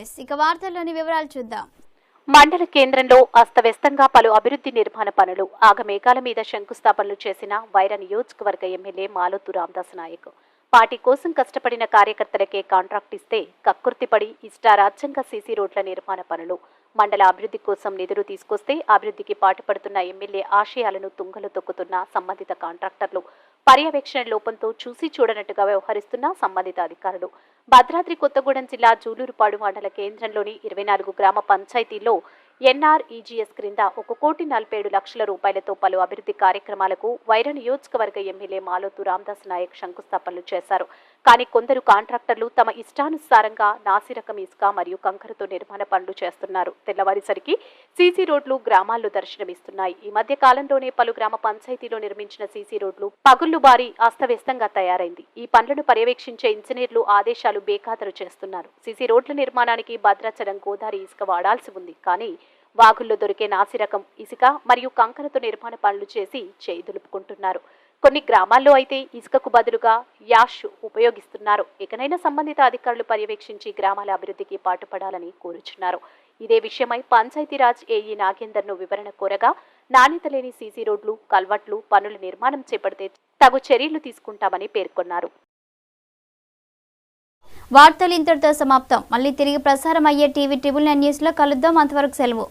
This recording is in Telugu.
న్యూస్ ఇక వార్తల్లోని వివరాలు చూద్దాం. మండల కేంద్రంలో అస్తవ్యస్తంగా పలు అభివృద్ధి నిర్మాణ పనులు ఆగమేఘాల మీద శంకుస్థాపనలు చేసిన వైరా నియోజకవర్గ ఎమ్మెల్యే మాలోతు రామదాస్ నాయక్. పార్టీ కోసం కష్టపడిన కార్యకర్తలకే కాంట్రాక్ట్ ఇస్తే కక్కుర్తిపడి ఇష్టారాజ్యంగా సీసీ రోడ్ల నిర్మాణ పనులు, మండల అభివృద్ధి కోసం నిధులు తీసుకొస్తే అభివృద్ధికి పాటుపడుతున్న ఎమ్మెల్యే ఆశయాలను తుంగలు తొక్కుతున్న సంబంధిత కాంట్రాక్టర్లు, పర్యవేక్షణ లోపంతో చూసి చూడనట్టుగా వ్యవహరిస్తున్న సంబంధిత అధికారులు. భద్రాద్రి కొత్తగూడెం జిల్లా జూలూరుపాడు మండల కేంద్రంలోని 24 గ్రామ పంచాయతీల్లో ఎన్ఆర్ఈజీఎస్ క్రింద 1,47,00,000 రూపాయలతో పలు అభివృద్ధి కార్యక్రమాలకు వైరా నియోజకవర్గ ఎమ్మెల్యే మాలోతు రామదాస్ నాయక్ శంకుస్థాపనలు చేశారు. కానీ కొందరు కాంట్రాక్టర్లు తమ ఇష్టానుసారంగా నాసిరకం ఇసుక మరియు కంకరతో నిర్మాణ పనులు చేస్తున్నారు. తెల్లవారిసరికి సీసీ రోడ్లు గ్రామాల్లో దర్శనమిస్తున్నాయి. ఈ మధ్య కాలంలోనే పలు గ్రామ పంచాయతీలో నిర్మించిన సీసీ రోడ్లు పగుళ్లు బారి అస్తవ్యస్తంగా తయారైంది. ఈ పనులను పర్యవేక్షించే ఇంజనీర్లు ఆదేశాలు బేఖాతరు చేస్తున్నారు. సీసీ రోడ్ల నిర్మాణానికి భద్రాచలం గోదావరి ఇసుక వాడాల్సి ఉంది. కానీ వాగుల్లో దొరికే నాసిరకం ఇసుక మరియు కంకరతో నిర్మాణ పనులు చేసి చేయి దులుపుకుంటున్నారు. కొన్ని గ్రామాల్లో అయితే ఇసుకకు బదులుగా యాష్ ఉపయోగిస్తున్నారు. ఇకనైనా సంబంధిత అధికారులు పర్యవేక్షించి గ్రామాల అభివృద్ధికి పాటుపడాలని కోరుచున్నారు. ఇదే విషయమై పంచాయతీరాజ్ ఏఈ నాగేందర్ను వివరణ కోరగా నాణ్యత లేని సీసీ రోడ్లు, కల్వర్ట్లు పనుల నిర్మాణం చేపడితే తగు చర్యలు తీసుకుంటామని పేర్కొన్నారు. వార్తలు ఇంతటితో సమాప్తం. మళ్ళీ తిరిగి ప్రసారం అయ్యే టీవీ 9 న్యూస్లో కలుద్దాం. అంతవరకు సెలవు.